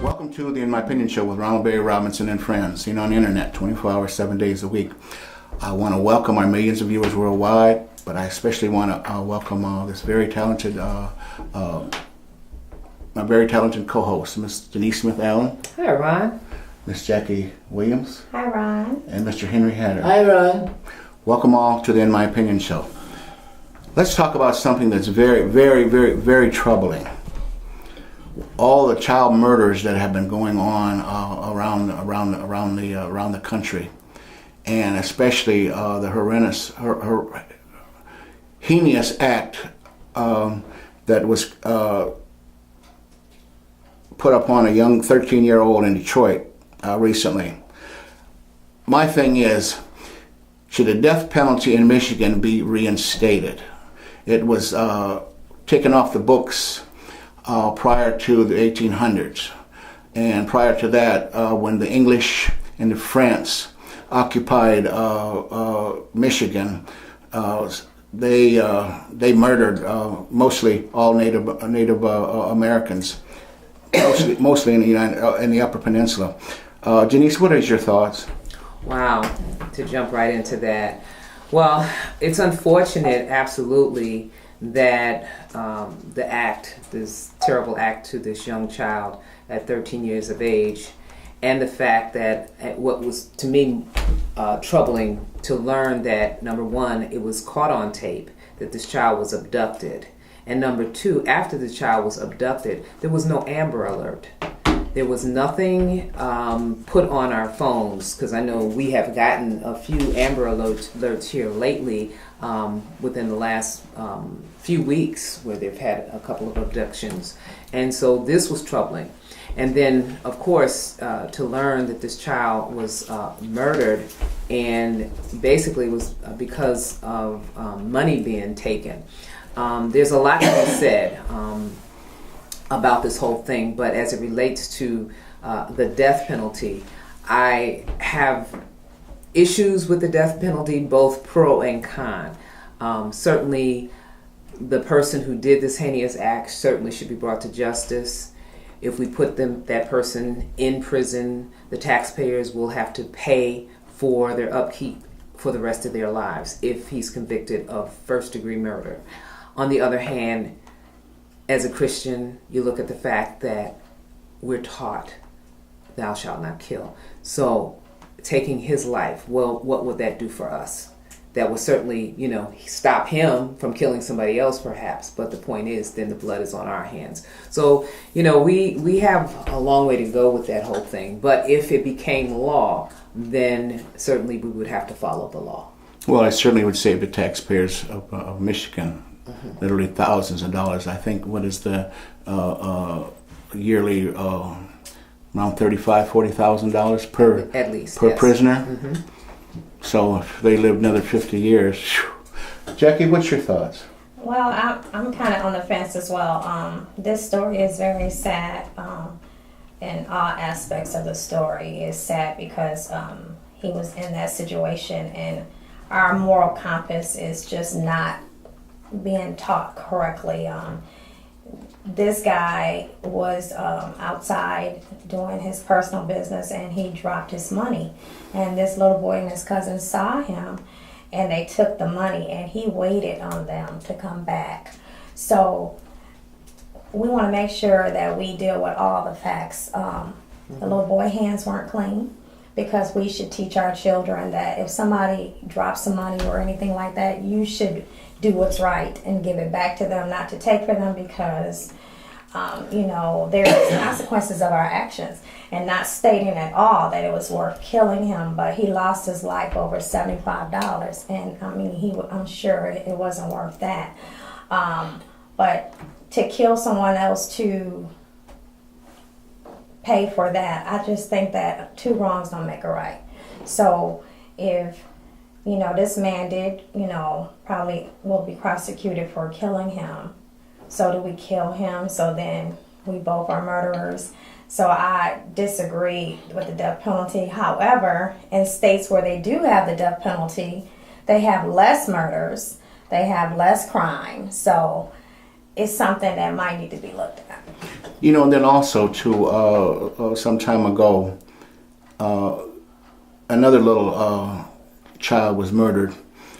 Welcome to the In My Opinion show with Ronald Barry Robinson and friends, seen on the internet 24 hours, 7 days a week. I want to welcome our millions of viewers worldwide, but I especially want to welcome this very talented, my very talented co-host, Miss Denise Smith Allen. Hi, Ron. Miss Jackie Williams. Hi, Ron. And Mr. Henry Hatter. Hi, Ron. Welcome all to the In My Opinion show. Let's talk about something that's very, very, very, very troubling. All the child murders that have been going on around the country, and especially the heinous act that was put upon a young 13-year-old in Detroit recently. My thing is, should the death penalty in Michigan be reinstated? It was taken off the books prior to the 1800s, and prior to that, when the English and the France occupied Michigan, they murdered mostly all Native Americans, mostly in the Upper Peninsula. Janice, what is your thoughts? Wow, to jump right into that. Well, it's unfortunate, absolutely, that this terrible act to this young child at 13 years of age, and the fact that what was to me troubling to learn that, number one, it was caught on tape that this child was abducted, and number two, after the child was abducted, there was no Amber Alert. There was nothing put on our phones, because I know we have gotten a few Amber alerts here lately within the last few weeks, where they've had a couple of abductions. And so this was troubling. And then, of course, to learn that this child was murdered, and basically was because of money being taken. There's a lot to be said about this whole thing, but as it relates to the death penalty, I have issues with the death penalty, both pro and con. Certainly, the person who did this heinous act certainly should be brought to justice. If we put that person in prison, the taxpayers will have to pay for their upkeep for the rest of their lives if he's convicted of first-degree murder. On the other hand, as a Christian, you look at the fact that we're taught, thou shalt not kill. So, taking his life, well, what would that do for us? That would certainly, stop him from killing somebody else perhaps, but the point is, then the blood is on our hands. So, we have a long way to go with that whole thing, but if it became law, then certainly we would have to follow the law. Well, I certainly would save the taxpayers of Michigan literally thousands of dollars. I think, what is the yearly around $35,000-$40,000 per at least per yes. prisoner. Mm-hmm. So if they lived another 50 years, Jackie, what's your thoughts? Well, I'm kind of on the fence as well. This story is very sad in all aspects of the story. It's sad because he was in that situation, and our moral compass is just not being taught correctly. This guy was outside doing his personal business, and he dropped his money, and this little boy and his cousin saw him, and they took the money, and he waited on them to come back. So we want to make sure that we deal with all the facts. The little boy's hands weren't clean, because we should teach our children that if somebody drops some money or anything like that, you should do what's right and give it back to them, not to take for them, because there's consequences of our actions. And not stating at all that it was worth killing him, but he lost his life over $75, and I'm sure it wasn't worth that. But to kill someone else to pay for that, I just think that two wrongs don't make a right. So if, this man did, probably will be prosecuted for killing him. So do we kill him? So then we both are murderers. So I disagree with the death penalty. However, in states where they do have the death penalty, they have less murders, they have less crime. So it's something that might need to be looked at. And then also too, some time ago, another little child was murdered,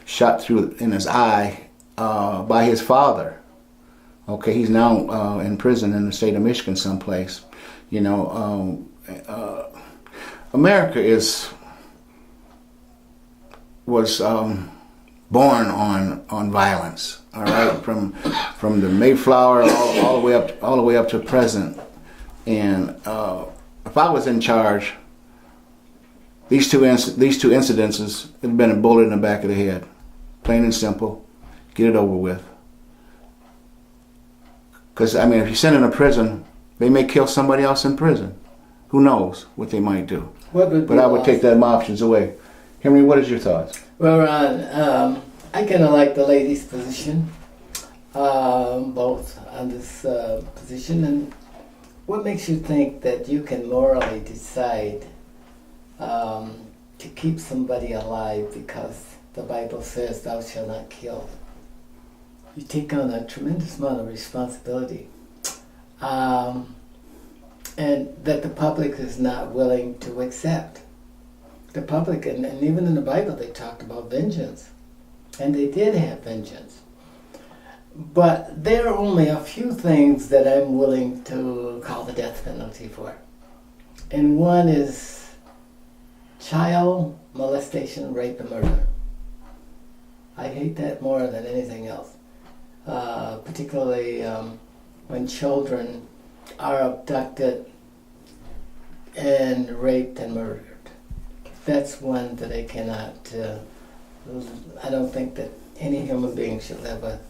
shot through in his eye by his father. Okay, he's now in prison in the state of Michigan someplace. America was born on violence. All right, from the Mayflower all the way up to present. And if I was in charge, these two incidences would have been a bullet in the back of the head, plain and simple. Get it over with. Because if you send them to prison, they may kill somebody else in prison. Who knows what they might do? But I would take them options away. Henry, what is your thoughts? Well, Ron, I kind of like the lady's position, both on this position. And what makes you think that you can morally decide to keep somebody alive because the Bible says thou shalt not kill? You take on a tremendous amount of responsibility. And that the public is not willing to accept. The public, and even in the Bible, they talked about vengeance. And they did have vengeance. But there are only a few things that I'm willing to call the death penalty for. And one is child molestation, rape, and murder. I hate that more than anything else. Particularly when children are abducted and raped and murdered. That's one that I cannot, I don't think that any human being should live with.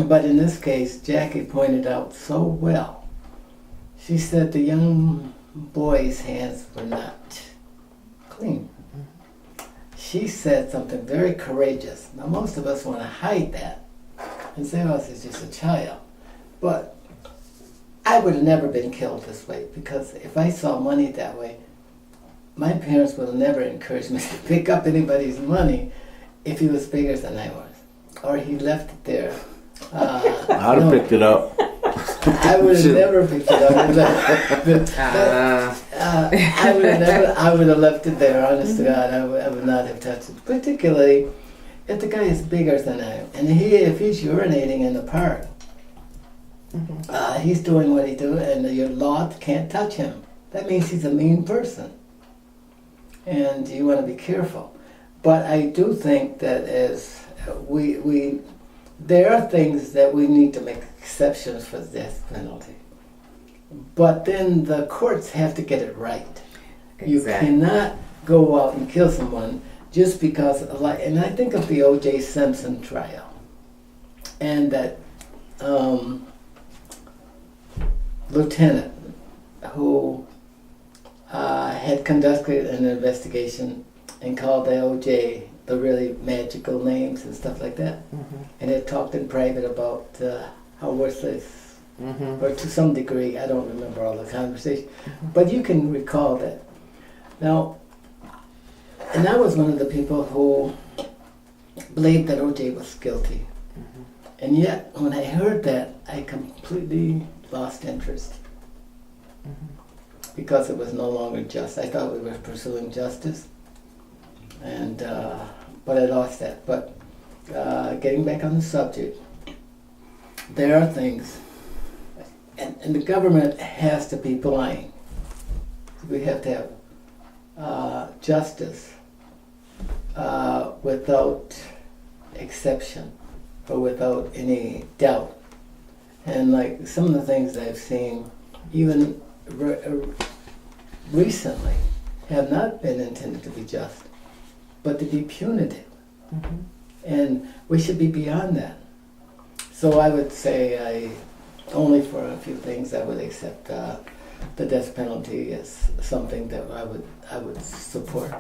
But in this case, Jackie pointed out so well. She said the young boy's hands were not clean. She said something very courageous. Now most of us want to hide that and say, oh, it's just a child. But I would have never been killed this way, because if I saw money that way, my parents would have never encouraged me to pick up anybody's money if he was bigger than I was, or he left it there. I'd have picked it up. I would have never picked it up. I would have left it there, honest to God. I would not have touched it. Particularly if the guy is bigger than I am. And if he's urinating in the park, he's doing what he do, and your law can't touch him. That means he's a mean person. And you want to be careful. But I do think that as there are things that we need to make exceptions for the death penalty. But then the courts have to get it right. Exactly. You cannot go out and kill someone just because, and I think of the O.J. Simpson trial, and that lieutenant who had conducted an investigation and called the O.J. the really magical names and stuff like that, and had talked in private about how worthless, or to some degree, I don't remember all the conversation, but you can recall that. Now, and I was one of the people who believed that O.J. was guilty, and yet when I heard that, I completely lost interest. Because it was no longer just. I thought we were pursuing justice, and but I lost that. But getting back on the subject, there are things, and the government has to be blind. We have to have justice without exception or without any doubt. And like some of the things I've seen, even recently, have not been intended to be just, but to be punitive. And we should be beyond that. So I would say only for a few things I would accept the death penalty is something that I would support.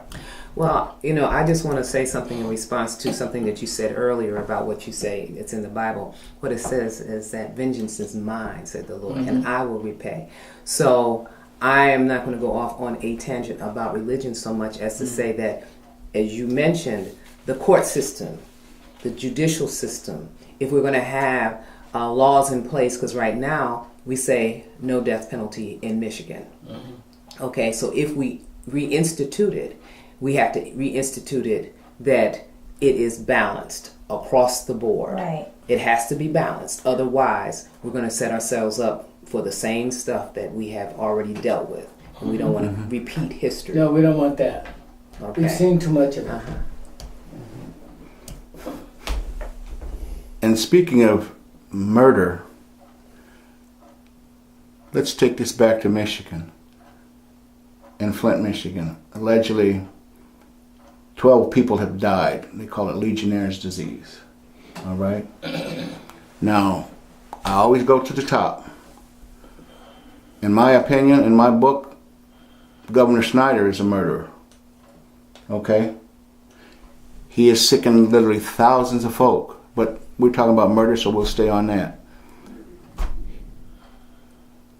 Well, I just want to say something in response to something that you said earlier about what you say. It's in the Bible. What it says is that vengeance is mine, said the Lord, and I will repay. So I am not going to go off on a tangent about religion so much as to say that, as you mentioned, the court system, the judicial system, if we're going to have laws in place, because right now we say no death penalty in Michigan. Okay, so if we reinstitute it, we have to reinstitute it that it is balanced across the board. Right. It has to be balanced. Otherwise, we're going to set ourselves up for the same stuff that we have already dealt with. And we don't want to repeat history. No, we don't want that. Okay. We've seen too much of it. And speaking of murder, let's take this back to Michigan. In Flint, Michigan, allegedly 12 people have died. They call it Legionnaire's disease. All right? Now, I always go to the top. In my opinion, in my book, Governor Snyder is a murderer. Okay? He is sicking literally thousands of folk. But we're talking about murder, so we'll stay on that.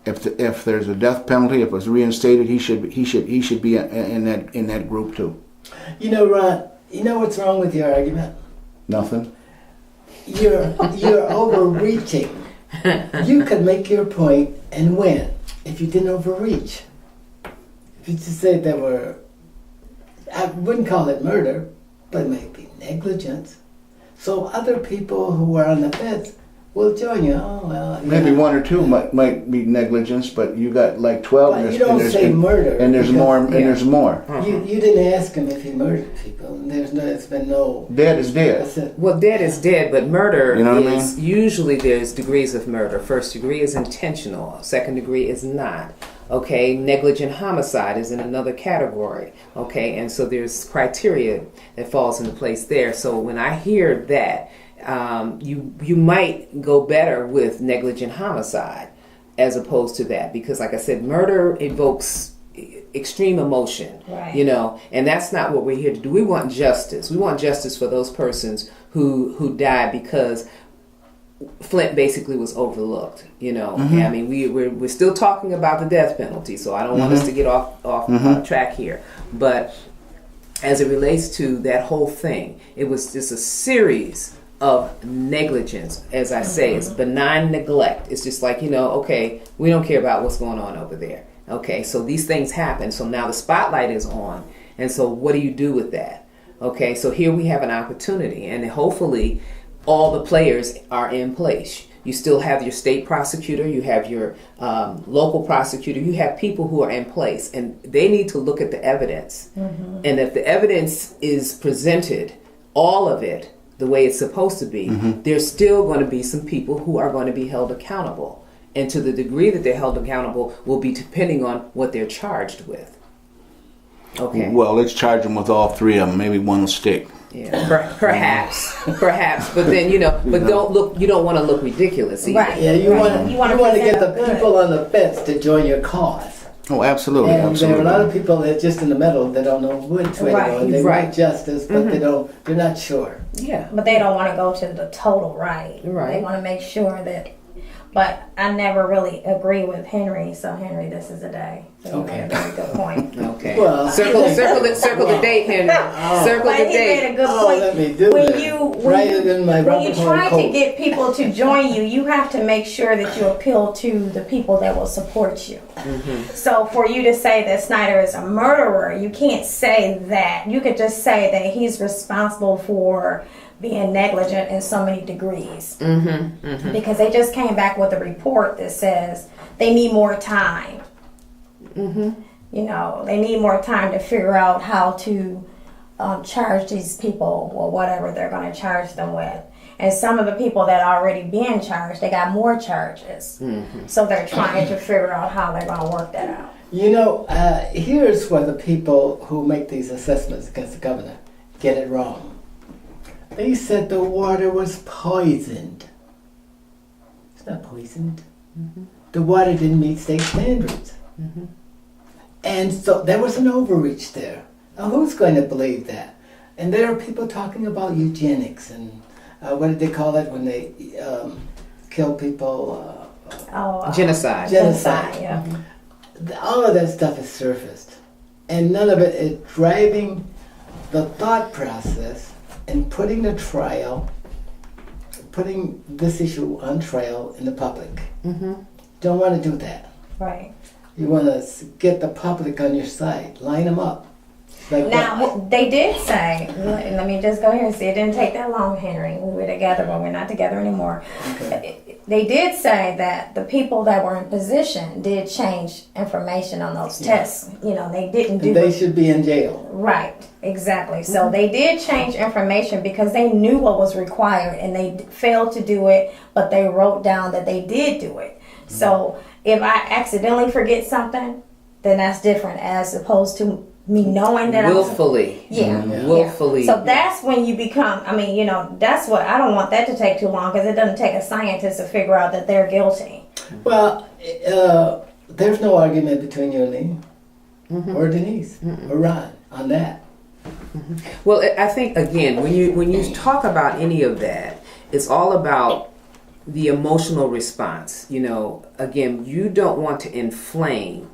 If there's a death penalty, if it's reinstated, he should be in that group too. You know, Ron, you know what's wrong with your argument? Nothing. You're overreaching. You could make your point and win if you didn't overreach. If you just said there were, I wouldn't call it murder, but maybe negligence. So other people who are on the fence will join you. Oh well. Yeah. Maybe one or two might be negligence, but you got like 12. But you don't say murder. And there's because more. And there's more. You didn't ask him if he murdered people. And there's been no. Dead is dead. That's it. Well, dead is dead, but murder You know what I is usually there's degrees of murder. First degree is intentional. Second degree is not. Okay, negligent homicide is in another category. Okay, and so there's criteria that falls into place there. So when I hear that, you might go better with negligent homicide as opposed to that, because like I said, murder evokes extreme emotion, Right. And that's not what we're here to do. We want justice. We want justice for those persons who died because Flint basically was overlooked. I mean, we're still talking about the death penalty, so I don't want us to get off track here. But as it relates to that whole thing, it was just a series of negligence. As I say, it's benign neglect. It's just like, okay, we don't care about what's going on over there. Okay, so these things happen. So now the spotlight is on. And so what do you do with that? Okay, so here we have an opportunity, and hopefully all the players are in place. You still have your state prosecutor, you have your local prosecutor, you have people who are in place, and they need to look at the evidence. And if the evidence is presented, all of it, the way it's supposed to be, there's still going to be some people who are going to be held accountable. And to the degree that they're held accountable will be depending on what they're charged with. Okay. Well, let's charge them with all three of them. Maybe one will stick. Yeah, perhaps, but then but don't look. You don't want to look ridiculous either. Right. Yeah, you want to get the present people on the fence to join your cause. Oh, absolutely, And absolutely. there are a lot of people that are just in the middle that don't know which way to go. They Right. want justice, but they're not sure. Yeah. But they don't want to go to the total right. Right. They want to make sure that. But I never really agree with Henry. So Henry, this is a day. So Okay. you made a very good point. Okay. Well, circle the date, Henry. Circle But the he made date. a good Oh, point. let me do when that. you Write it in my when you rubber try to coat. get people to join you, you have to make sure that you appeal to the people that will support you. So for you to say that Snyder is a murderer, you can't say that. You could just say that he's responsible for being negligent in so many degrees. Because they just came back with a report that says they need more time. They need more time to figure out how to charge these people or whatever they're going to charge them with. And some of the people that are already being charged, they got more charges. So they're trying to figure out how they're going to work that out. Here's where the people who make these assessments against the governor get it wrong. They said the water was poisoned. It's not poisoned. The water didn't meet state standards. And so there was an overreach there. Now, who's going to believe that? And there are people talking about eugenics and what did they call it when they kill people? Genocide. Genocide. Yeah. All of that stuff is surfaced. And none of it is driving the thought process and putting this issue on trial in the public. Don't want to do that. Right. You want to get the public on your side. Line them up. Like Now, they did say, let me just go here and see, it didn't take that long, Henry. We were together, but we're not together anymore. Okay. They did say that the people that were in position did change information on those tests. You know, they didn't do And they it. should be in jail. Right, exactly. So they did change information because they knew what was required and they failed to do it, but they wrote down that they did do it. So if I accidentally forget something, then that's different as opposed to me knowing that Willfully. Yeah. Willfully. So that's when you become, I mean, you know, that's what, I don't want that to take too long because it doesn't take a scientist to figure out that they're guilty. Well, there's no argument between you and me, or Denise, or Ron on that. Well, I think again, when you talk about any of that, it's all about the emotional response. You know, again, you don't want to inflame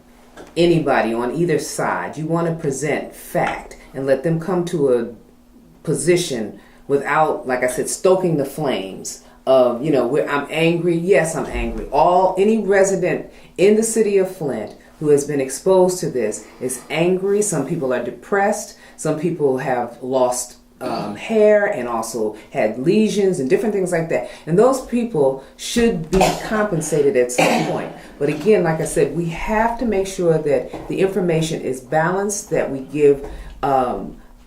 anybody on either side. You want to present fact and let them come to a position without, like I said, stoking the flames of, you know, where I'm angry. Yes, I'm angry. Any resident in the city of Flint who has been exposed to this is angry. Some people are depressed. Some people have lost hair and also had lesions and different things like that. And those people should be compensated at some point. But again, like I said, we have to make sure that the information is balanced, that we give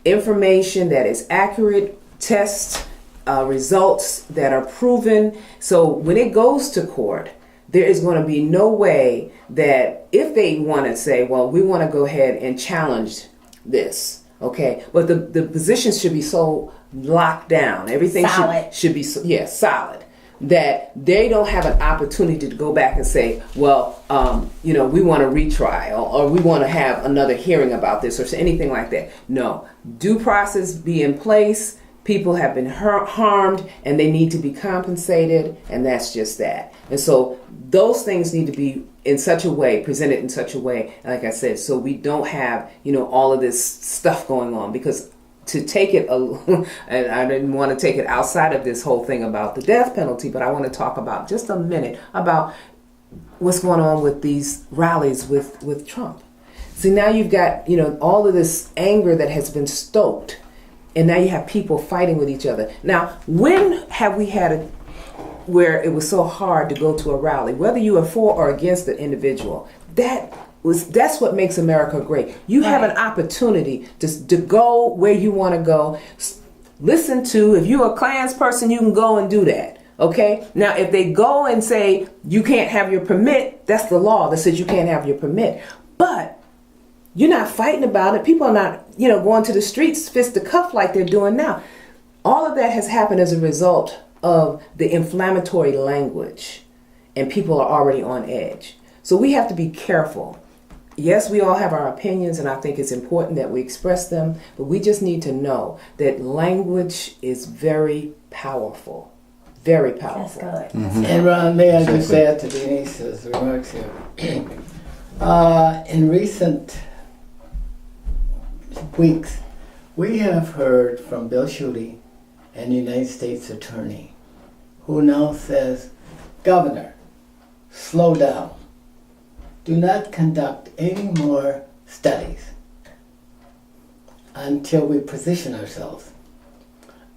information that is accurate, test results that are proven. So when it goes to court, there is going to be no way that if they want to say, well, we want to go ahead and challenge this. Okay, but the positions should be so locked down. Everything Solid. should be solid. That they don't have an opportunity to go back and say, well, you know, we want a retrial or we want to have another hearing about this or anything like that. No, due process be in place. People have been harmed and they need to be compensated, and that's just that. And so those things need to be in such a way, presented in such a way, like I said, so we don't have, you know, all of this stuff going on. Because to take it, and I didn't want to take it outside of this whole thing about the death penalty, but I want to talk about just a minute about what's going on with these rallies with Trump. See, now you've got, you know, all of this anger that has been stoked, and now you have people fighting with each other. Now, when have we had where it was so hard to go to a rally, whether you are for or against the individual? That's what makes America great. You have an opportunity to go where you want to go. Listen to, if you're a Klans person, you can go and do that. Okay? Now, if they go and say you can't have your permit, that's the law that says you can't have your permit. But you're not fighting about it. People are not, you know, going to the streets fist to cuff like they're doing now. All of that has happened as a result of the inflammatory language, and people are already on edge. So we have to be careful. Yes, we all have our opinions, and I think it's important that we express them, but we just need to know that language is very powerful. Very powerful. That's good. And Ron, may I just add to Denise's remarks here? In recent weeks, we have heard from Bill Schuette, an United States attorney, who now says, Governor, slow down. Do not conduct any more studies until we position ourselves.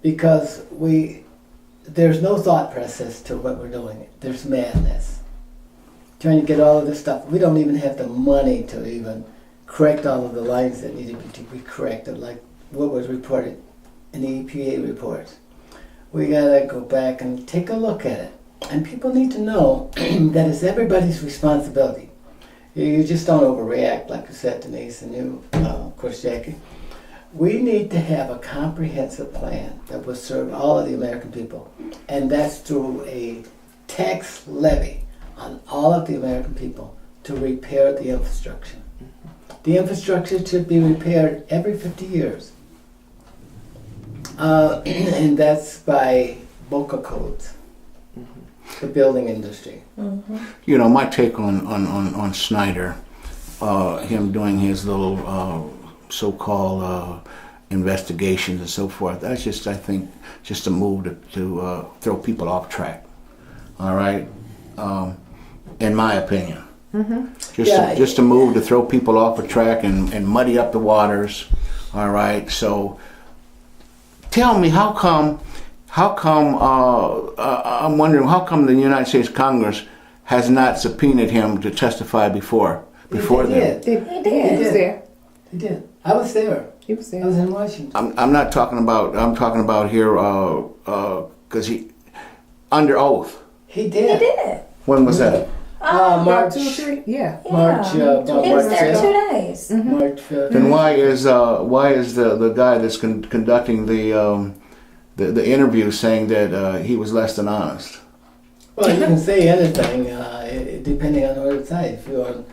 Because there's no thought process to what we're doing. There's madness. Trying to get all of this stuff. We don't even have the money to even correct all of the lines that needed to be corrected, like what was reported in the EPA reports. We gotta go back and take a look at it. And people need to know that it's everybody's responsibility. You just don't overreact, like you said, Denise, and you, of course, Jackie. We need to have a comprehensive plan that will serve all of the American people. And that's through a tax levy on all of the American people to repair the infrastructure. The infrastructure should be repaired every 50 years. And that's by Boca codes, the building industry. You know, my take on Snyder, him doing his little so-called investigations and so forth, that's just, I think, just a move to throw people off track. All right? In my opinion. Just a move to throw people off a track and muddy up the waters. All right? So tell me, how come I'm wondering, how come the United States Congress has not subpoenaed him to testify before They them? did. He was there. He did. I was there. He was I was there. in Washington. I'm not talking about. I'm talking about here because he under oath. He He did. did. When was that? March. 2 or 3? Yeah. March, about he was March there 5th. 2 days. March 5th. Then why is the guy that's conducting the interview saying that he was less than honest? Well, you can say anything, depending on whose side. If you're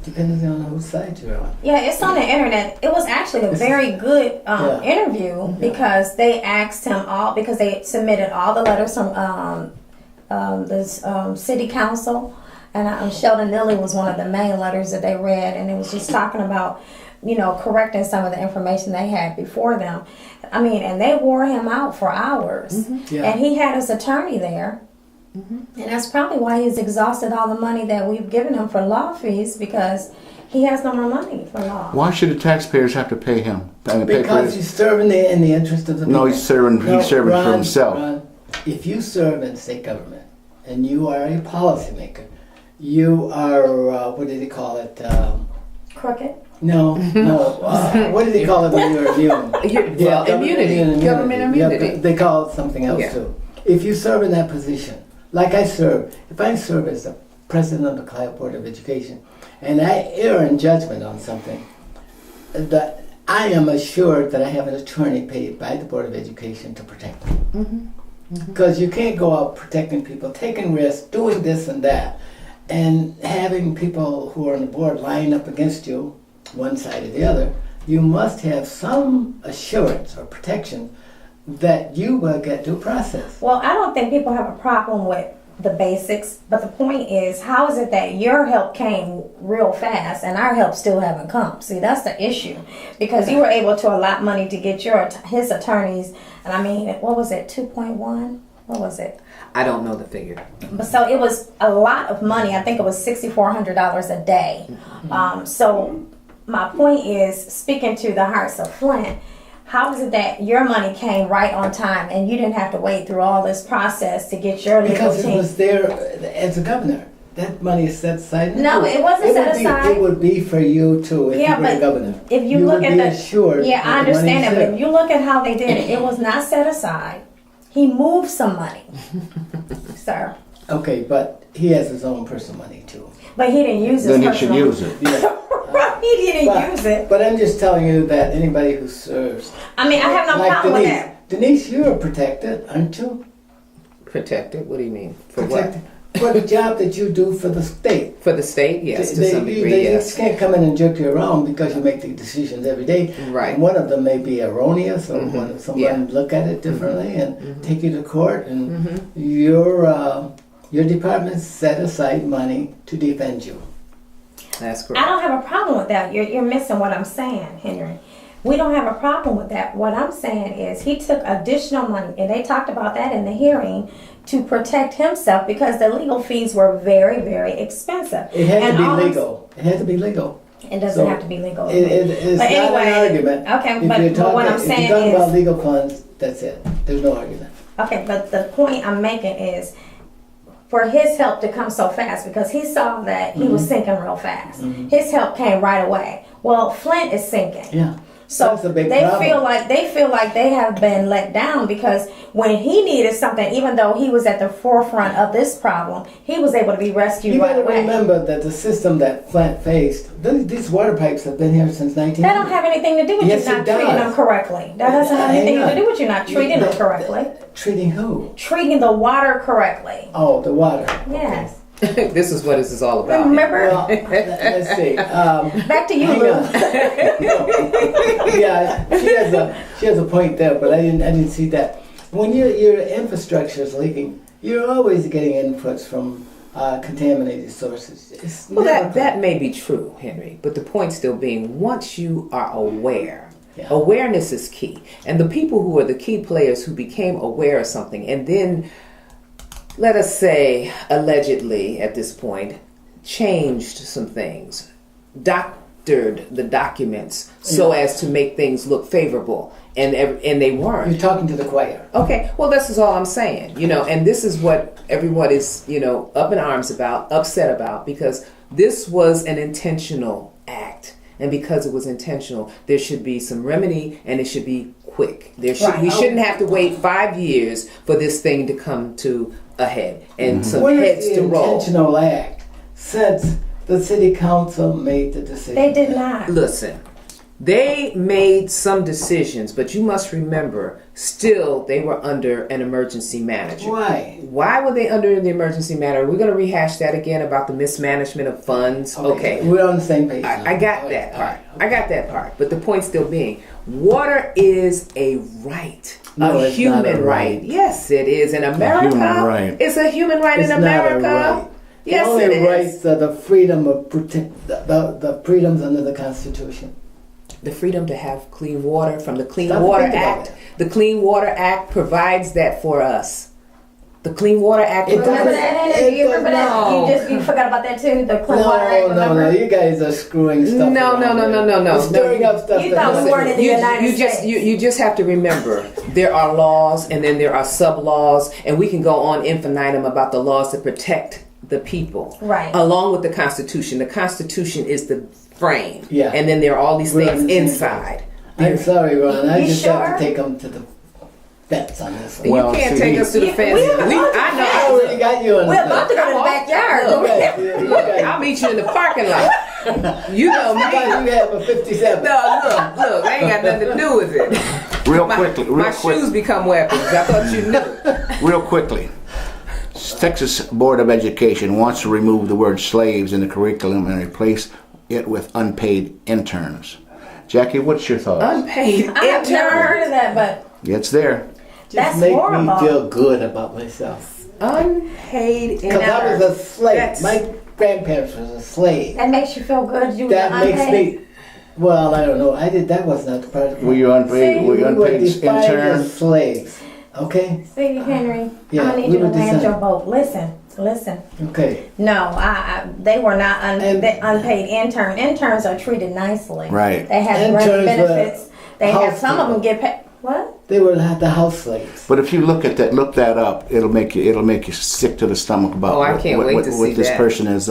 depending on whose side you're on. Yeah, it's on the internet. It was actually a very good Yeah. interview because they asked him all, because they submitted all the letters from the city council, and Sheldon Neely was one of the main letters that they read, and it was just talking about, you know, correcting some of the information they had before them. I mean, and they wore him out for hours, Yeah. and he had his attorney there. And that's probably why he's exhausted all the money that we've given him for law fees, because he has no more money for law. Why should the taxpayers have to pay him? I mean, pay for Because his- he's serving in the interest of the people. No, he's serving for Ron, himself. Ron, if you serve in state government and you are a policymaker, you are, what did he call it? Crooked. No. What did he call it when you're immune? Well, immunity. Government immunity. Yeah, they call it something else Yeah. too. If you serve in that position, like I serve, if I serve as the president of the Clive Board of Education and I err in judgment on something, that I am assured that I have an attorney paid by the Board of Education to protect me. Because you can't go out protecting people, taking risks, doing this and that, and having people who are on the board lying up against you, one side or the other. You must have some assurance or protection that you will get due process. Well, I don't think people have a problem with the basics, but the point is, how is it that your help came real fast and our help still haven't come? See, that's the issue, because you were able to allot money to get his attorneys, and I mean, what was it, 2.1? What was it? I don't know the figure. But so it was a lot of money. I think it was $6,400 a day. So my point is, speaking to the Hearts of Flint, how is it that your money came right on time and you didn't have to wait through all this process to get your legal Because it team? was there as a governor. That money is set aside. No, it wasn't set aside. It would be for you too if Yeah, you were the but governor. if you look would at be the- assured Yeah, I that the money understand is that, but there. if you look at how they did it, it was not set aside. He moved some money, sir. Okay, but he has his own personal money too. But he didn't use his Then he should personal- use it. Yeah. He didn't use it. But I'm just telling you that anybody who serves, I mean, I have no like problem with Denise, that. Denise, you're protected, aren't you? Protected? What do you mean? For Protected for the job that you do for the state. what? For the state? Yes, to They- some degree, they yes. just can't come in and jerk you around because you make the decisions every day. Right. And one of them may be erroneous, or one, someone Yeah. look at it differently and take you to court, and your department set aside money to defend you. That's I correct. don't have a problem with that. You're missing what I'm saying, Henry. We don't have a problem with that. What I'm saying is he took additional money, and they talked about that in the hearing, to protect himself because the legal fees were very, very expensive. It had And to all be I'm- legal. It had to be legal. It doesn't So, have to be legal. It's But not anyway, an argument. okay, If but you're what talking- I'm if saying you're talking about is- legal funds, that's it. There's no argument. Okay, but the point I'm making is for his help to come so fast, because he saw that he was sinking real fast. His help came right away. Well, Flint is sinking. Yeah. So That's a big they problem. feel like they have been let down, because when he needed something, even though he was at the forefront of this problem, he was able to be rescued You right gotta away. remember that the system that Flint faced, these water pipes have been here since 19. That don't have anything to do with Yes, you it not treating does. them correctly. That doesn't have anything Hang to on. do with you not treating them correctly. Treating who? Treating the water correctly. Oh, the water. Yes. This is what this is all about. Remember? Well, let's see. Back to you, Hang Lou. on. Yeah, she has a point there, but I didn't see that. When your infrastructure is leaking, you're always getting inputs from contaminated sources. It's Well, never that may be true, Henry, but the point still being, once you are aware, Yeah. awareness is key. And the people who are the key players who became aware of something and then, let us say, allegedly at this point, changed some things, doctored the documents so as to make things look favorable, and they weren't. You're talking to the choir. Okay, well, this is all I'm saying, and this is what everyone is, up in arms about, upset about, because this was an intentional act. And because it was intentional, there should be some remedy, and it should be quick. We shouldn't have to wait 5 years for this thing to come to a head and some Where heads is the to roll. intentional act since the city council made the decision? They did not. Listen, they made some decisions, but you must remember, still they were under an emergency manager. Why? Why were they under the emergency manager? We're going to rehash that again about the mismanagement of funds. Okay. We're on the same page. I got that part. I got that part. But the point still being, water is a right. No, a it's human not a right. Yes, it is. In America, human right. it's a human right It's in not a America. right. Yes, the only it is. rights are the freedom of the freedoms under the Constitution. The freedom to have clean water from the Clean Stop and Water think about Act. it. The Clean Water Act provides that for us. The Clean Water Act It Remember provides that, Henry? You remember that? No. You forgot about that too. The Clean Water Act. No, Remember? you guys are screwing stuff. No, around no, no, here. no, no, no. You're stirring up stuff. You that thought we doesn't- weren't in the United just States. you just have to remember there are laws and then there are sub laws, and we can go on infinitum about the laws that protect the people, Right. along with the Constitution. The Constitution is the frame, Yeah. and then there are all these We're on things the same inside. I'm sorry, Ron. I You just have sure? to take them to the vets on this one. Well, You can't see, take us to the Yeah, fence. we haven't gone to I the know. I already got you on We're the about to go to the backyard. Look, Okay. I'll meet you in the parking lot. You know me. You have a 57. No, look, I ain't got nothing to do with it. Real My quickly, shoes become weapons. I thought you knew. real quickly. Texas Board of Education wants to remove the word slaves in the curriculum and replace it with unpaid interns. Jackie, what's your thoughts? Unpaid I have never heard intern. of that, but It's there. Just That's make horrible. me feel good about myself. Unpaid Because I intern. was a slave. That's- My grandparents was a slave. that makes you feel good. You That were makes unpaid. me. Well, I don't know. I did. That was not the part of Were you unpaid? See, Were you We were unpaid defined intern? as slaves. Okay. See, Henry, Yeah, I'm gonna need we you to were land decided. your boat. Listen. Okay. No, they were not And- unpaid intern. Interns are treated nicely. Right. They have Interns great were benefits. They have house some of them people. get paid. What? They were the house slaves. But if you look that up, it'll make you sick to the stomach about Oh, I can't wait to see what this that. person is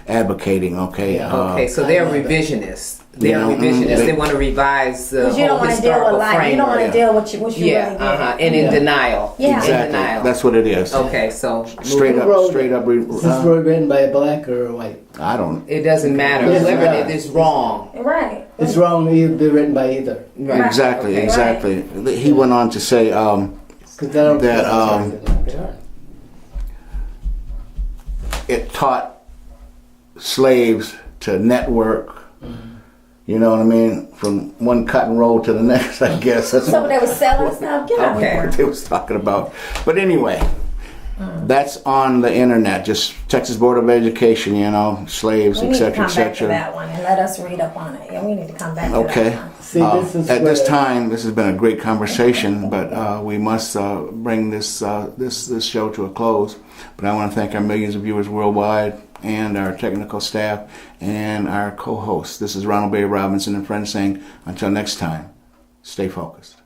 advocating. Okay. Yeah. Okay, so they're revisionists. They're Yeah, revisionists. they- They want to revise the Because you don't whole want to deal with historical life. You don't framework. want to deal with what you Yeah, really did. and in Yeah. denial. Yeah. In Exactly. denial. That's what it is. Okay, so Straight Who up, wrote straight it? up. Is this word written by a black or a white? I don't. it doesn't matter. Yes, Whoever it did does. this wrong. Right. It's wrong. It'd be written by either. Right. Exactly. Okay. Exactly. He went on to say. Because I don't That, it taught slaves to network. You know what I mean? From one cotton roll to the next, I guess. That's So they were selling stuff. Get out of Okay. here. what they was talking about. But anyway, that's on the internet. Just Texas Board of Education, slaves, We need to etc., come back to etc. that one and let us read up on it. Yeah, we need to come back to Okay. that one. See, this is At this where- time, this has been a great conversation, but we must bring this show to a close. But I want to thank our millions of viewers worldwide and our technical staff and our co-hosts. This is Ronald Bay Robinson and friends saying, until next time, stay focused.